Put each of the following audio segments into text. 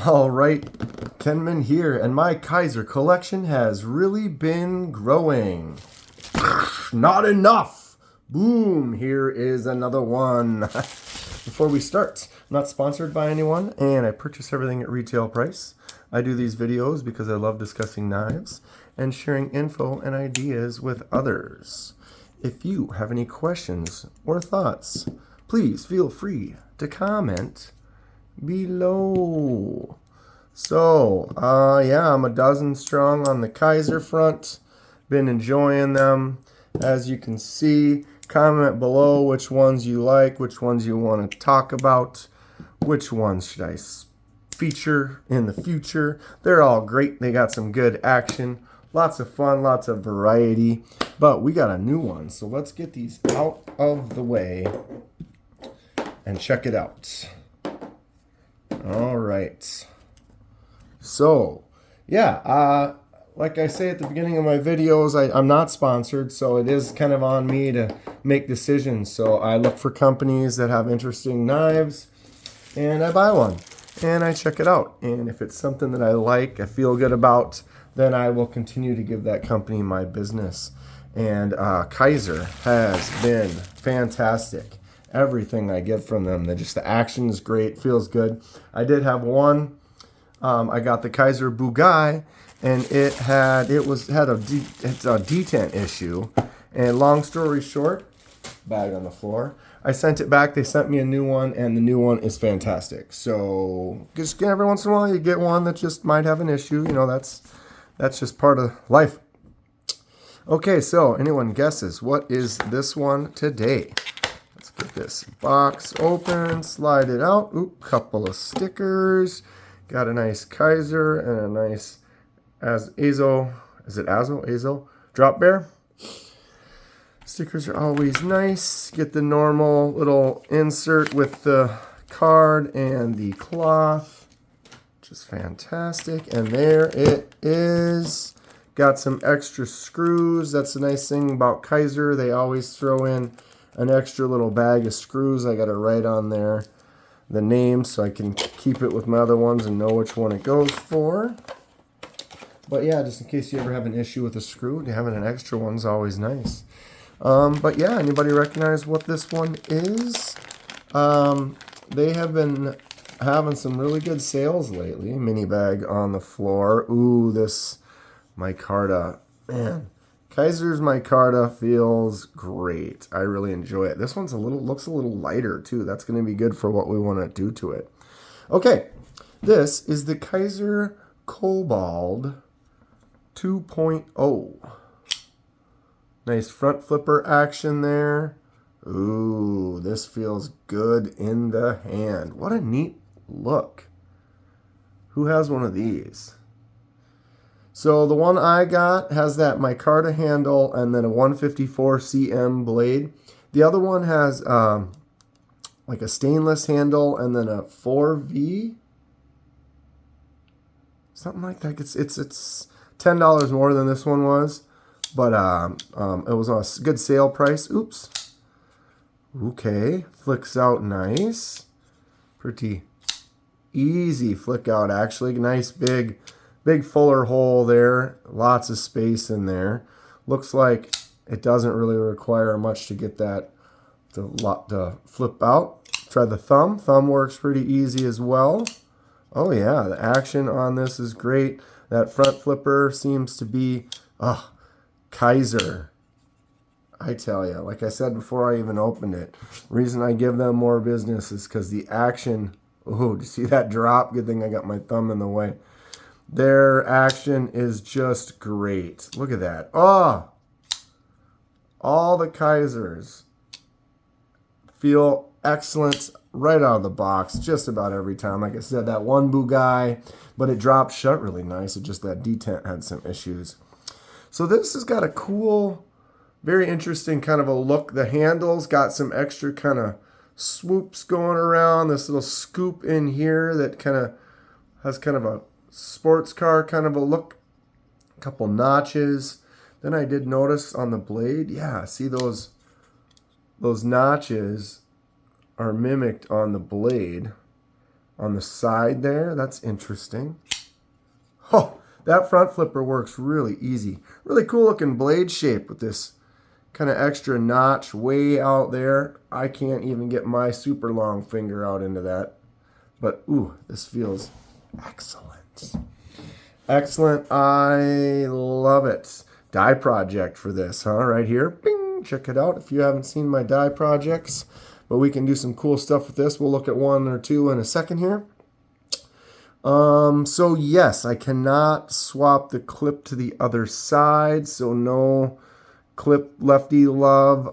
All right, Kenman here, and my Kizer collection has really been growing. Not enough! Boom, here is another one. Before we start, I'm not sponsored by anyone, and I purchase everything at retail price. I do these videos because I love discussing knives and sharing info and ideas with others. If you have any questions or thoughts, please feel free to comment below. So, yeah, I'm a dozen strong on the Kizer front. Been enjoying them. As you can see, comment below which ones you like, which ones you want to talk about, which ones should I feature in the future. They're all great. They got some good action, lots of fun, lots of variety. But we got a new one, so let's get these out of the way and check it out. All right. So, yeah, like I say at the beginning of my videos, I'm not sponsored, so it is kind of on me to make decisions. So I look for companies that have interesting knives, and I buy one, and I check it out. And if it's something that I like, I feel good about, then I will continue to give that company my business. And Kizer has been fantastic. Everything I get from them, the action is great, feels good. I did have one. I got the Kizer Bugai, and it had a detent issue. And long story short, bag on the floor. I sent it back. They sent me a new one, and the new one is fantastic. So just every once in a while, you get one that just might have an issue. You know, that's just part of life. Okay, so anyone guesses what is this one today? Let's get this box open, slide it out. Oop, couple of stickers. Got a nice Kizer and a nice Azo drop bear. Stickers are always nice. Get the normal little insert with the card and the cloth, which is fantastic. And there it is. Got some extra screws. That's the nice thing about Kizer. They always throw in an extra little bag of screws. I got to write on there the name so I can keep it with my other ones and know which one it goes for. But yeah, just in case you ever have an issue with a screw, having an extra one's always nice. But yeah, anybody recognize what this one is? They have been having some really good sales lately. Mini bag on the floor. Ooh, this micarta, man. Kizer's micarta feels great. I really enjoy it. This one's looks a little lighter too. That's going to be good for what we want to do to it. Okay, this is the Kizer Kobold 2.0. Nice front flipper action there. Ooh, this feels good in the hand. What a neat look. Who has one of these? So the one I got has that micarta handle and then a 154 cm blade. The other one has like a stainless handle and then a 4V, something like that. It's $10 more than this one was, but it was on a good sale price. Oops. Okay, flicks out nice, pretty easy flick out actually. Nice big fuller hole there, lots of space in there. Looks like it doesn't really require much to get that to flip out. Try the thumb. Thumb works pretty easy as well. Oh yeah, the action on this is great. That front flipper seems to be, Kizer. I tell you, like I said before I even opened it, reason I give them more business is because the action, oh, do you see that drop? Good thing I got my thumb in the way. Their action is just great. Look at that. Oh, all the Kizers feel excellent right out of the box just about every time. Like I said, that one Bugai, but it dropped shut really nice. It just that detent had some issues. So this has got a cool, very interesting kind of a look. The handle's got some extra kind of swoops going around. This little scoop in here that kind of has kind of a sports car kind of a look. A couple notches. Then I did notice on the blade, yeah, see those notches are mimicked on the blade on the side there. That's interesting. Oh, that front flipper works really easy. Really cool looking blade shape with this kind of extra notch way out there. I can't even get my super long finger out into that. But, ooh, this feels excellent. Excellent. I love it. Die project for this, huh? Right here. Bing! Check it out if you haven't seen my die projects. But we can do some cool stuff with this. We'll look at one or two in a second here. So yes, I cannot swap the clip to the other side, so no clip lefty love.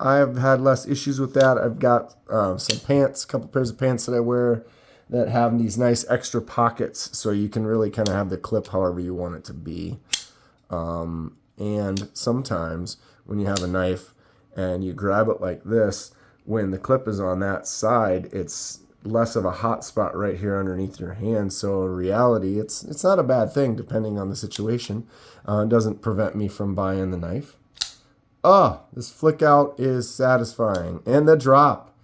I've had less issues with that. I've got some pants, a couple pairs of pants that I wear that have these nice extra pockets, so you can really kind of have the clip however you want it to be. And sometimes when you have a knife and you grab it like this, when the clip is on that side, it's less of a hot spot right here underneath your hand. So in reality, it's not a bad thing depending on the situation. It doesn't prevent me from buying the knife. This flick out is satisfying. And the drop.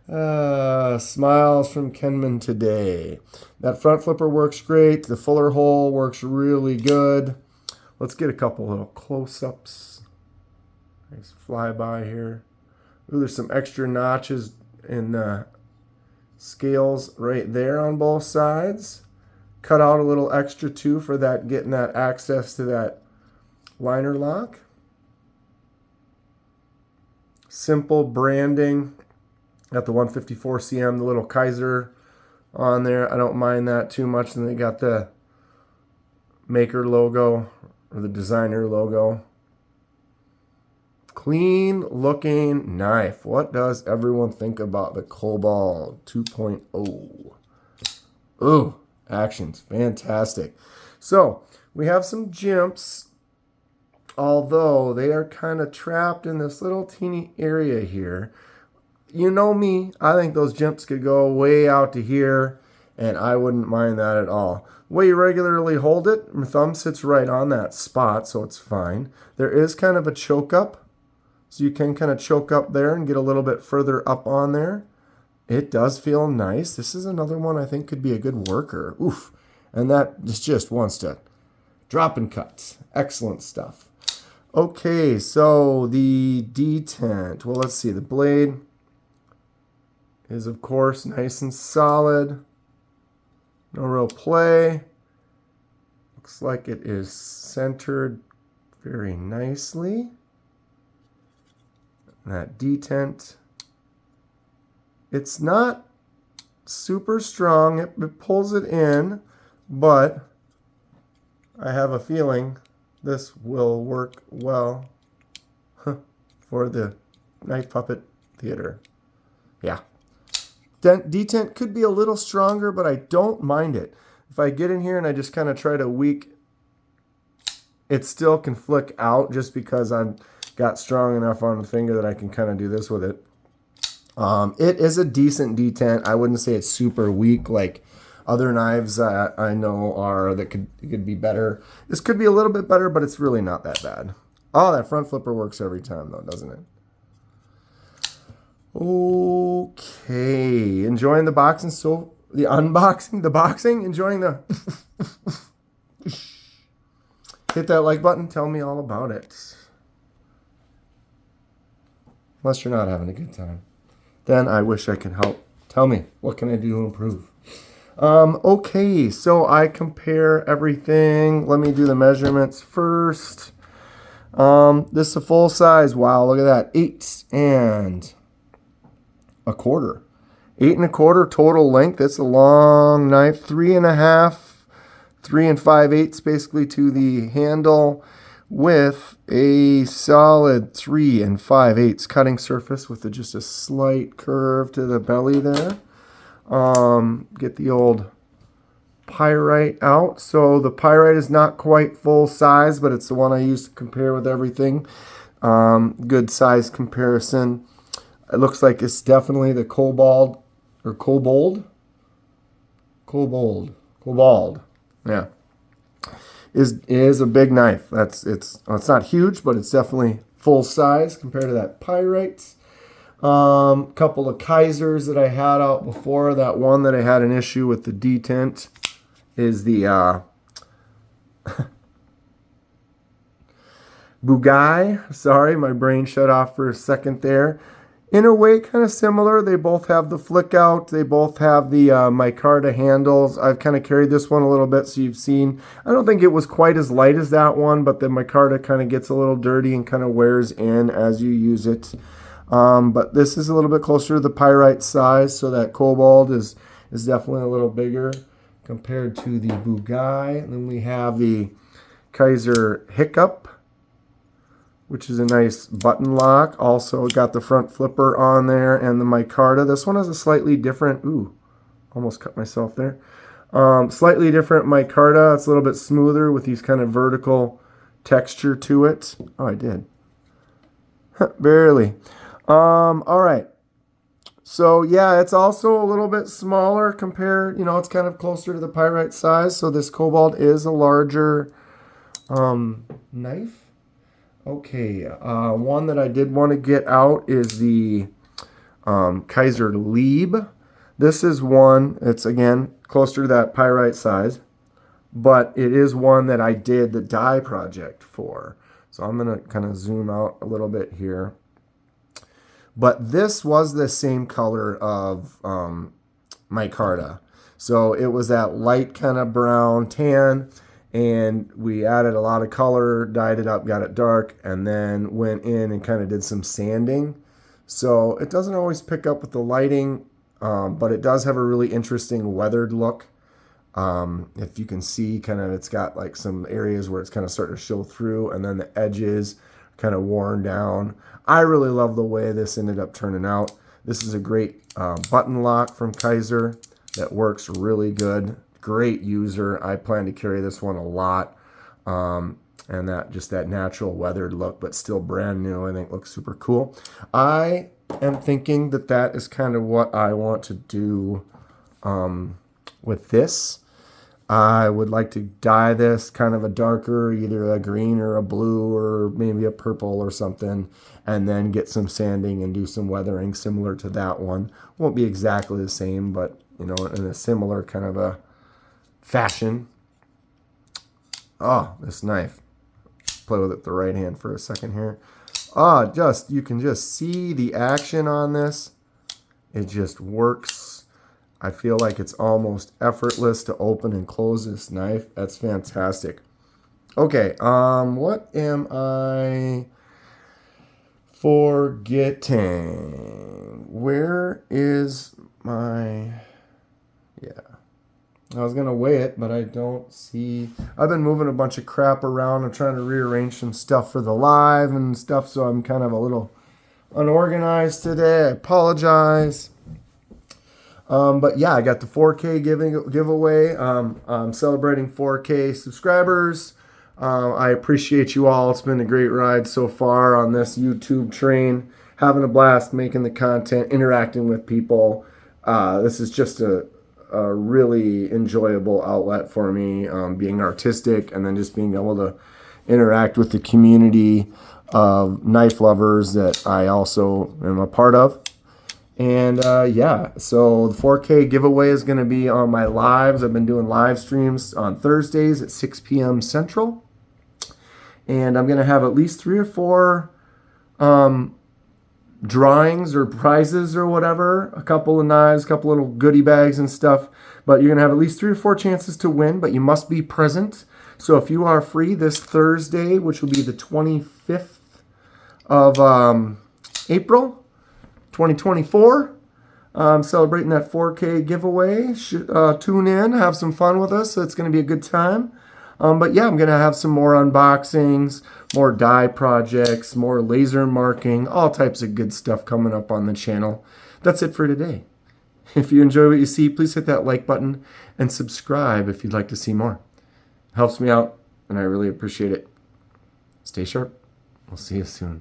Smiles from Kenman today. That front flipper works great. The fuller hole works really good. Let's get a couple little close-ups. Nice flyby here. Ooh, there's some extra notches in the scales right there on both sides. Cut out a little extra too for that, getting that access to that liner lock. Simple branding. Got the 154 cm, the little Kizer on there. I don't mind that too much. And they got the maker logo or the designer logo. Clean looking knife. What does everyone think about the Kobold 2.0? Ooh, action's fantastic. So we have some jimps, although they are kind of trapped in this little teeny area here. You know me, I think those jimps could go way out to here, and I wouldn't mind that at all. The way you regularly hold it, my thumb sits right on that spot, so it's fine. There is kind of a choke up. So you can kind of choke up there and get a little bit further up on there. It does feel nice. This is another one I think could be a good worker. Oof. And that just wants to drop and cut. Excellent stuff. Okay, so the detent. Well, let's see. The blade is, of course, nice and solid. No real play. Looks like it is centered very nicely. That detent, it's not super strong. It pulls it in, but I have a feeling this will work well for the knife puppet theater. Yeah. Detent could be a little stronger, but I don't mind it. If I get in here and I just kind of try to weak, it still can flick out just because I'm got strong enough on the finger that I can kind of do this with it. It is a decent detent. I wouldn't say it's super weak like other knives that I know are that could be better. This could be a little bit better, but it's really not that bad. Oh, that front flipper works every time though, doesn't it? Okay, enjoying the boxing. So the unboxing, the boxing, enjoying the. Hit that like button. Tell me all about it. Unless you're not having a good time, then I wish I could help. Tell me, what can I do to improve? Okay, so I compare everything. Let me do the measurements first. This is a full size. Wow, look at that. 8 1/4. 8 1/4 total length. It's a long knife. 3 1/2, 3 5/8 basically to the handle, with a solid 3 5/8 cutting surface with just a slight curve to the belly there. Get the old pyrite out. So the pyrite is not quite full size, but it's the one I use to compare with everything. Good size comparison. It looks like it's definitely the Kobold or Kobold. Yeah. Is a big knife. It's not huge, but it's definitely full size compared to that pyrite. Couple of Kizers that I had out before. That one that I had an issue with the detent is the Bugai. Sorry, my brain shut off for a second there. In a way, kind of similar. They both have the flick out. They both have the micarta handles. I've kind of carried this one a little bit, so you've seen. I don't think it was quite as light as that one, but the micarta kind of gets a little dirty and kind of wears in as you use it. But this is a little bit closer to the pyrite size, so that Kobold is definitely a little bigger compared to the Bugai. And then we have the Kizer Hiccup, which is a nice button lock. Also got the front flipper on there and the micarta. This one has a slightly different, almost cut myself there. Slightly different micarta. It's a little bit smoother with these kind of vertical texture to it. Oh, I did. Barely. All right. So yeah, it's also a little bit smaller compared, it's kind of closer to the pyrite size. So this Kobold is a larger knife. Okay, one that I did want to get out is the Kizer Lieb. This is one, it's again closer to that pyrite size, but it is one that I did the die project for. So I'm going to kind of zoom out a little bit here. But this was the same color of micarta. So it was that light kind of brown tan. And we added a lot of color, dyed it up, got it dark, and then went in and kind of did some sanding. So it doesn't always pick up with the lighting, but it does have a really interesting weathered look. If you can see, kind of, it's got like some areas where it's kind of starting to show through, and then the edges kind of worn down. I really love the way this ended up turning out. This is a great button lock from Kizer that works really good. Great user. I plan to carry this one a lot. And that natural weathered look, but still brand new, I think looks super cool. I am thinking that is kind of what I want to do with this. I would like to dye this kind of a darker, either a green or a blue or maybe a purple or something, and then get some sanding and do some weathering similar to that one. Won't be exactly the same, but in a similar kind of a fashion. Oh, this knife. Play with it with the right hand for a second here. You can just see the action on this. It just works. I feel like it's almost effortless to open and close this knife. That's fantastic. Okay, what am I forgetting? Where is my... Yeah. I was going to weigh it, but I don't see... I've been moving a bunch of crap around. I'm trying to rearrange some stuff for the live and stuff, so I'm kind of a little unorganized today. I apologize. But yeah, I got the 4K giveaway. I'm celebrating 4K subscribers. I appreciate you all. It's been a great ride so far on this YouTube train. Having a blast making the content, interacting with people. This is just a really enjoyable outlet for me, being artistic and then just being able to interact with the community of knife lovers that I also am a part of. And yeah, so the 4K giveaway is going to be on my lives. I've been doing live streams on Thursdays at 6 p.m. Central. And I'm going to have at least 3 or 4 drawings or prizes or whatever. A couple of knives, a couple little goodie bags and stuff. But you're going to have at least 3 or 4 chances to win, but you must be present. So if you are free this Thursday, which will be the 25th of April, 2024. Celebrating that 4K giveaway. Tune in, have some fun with us. It's going to be a good time. But yeah, I'm going to have some more unboxings, more die projects, more laser marking, all types of good stuff coming up on the channel. That's it for today. If you enjoy what you see, please hit that like button and subscribe if you'd like to see more. It helps me out, and I really appreciate it. Stay sharp. We'll see you soon.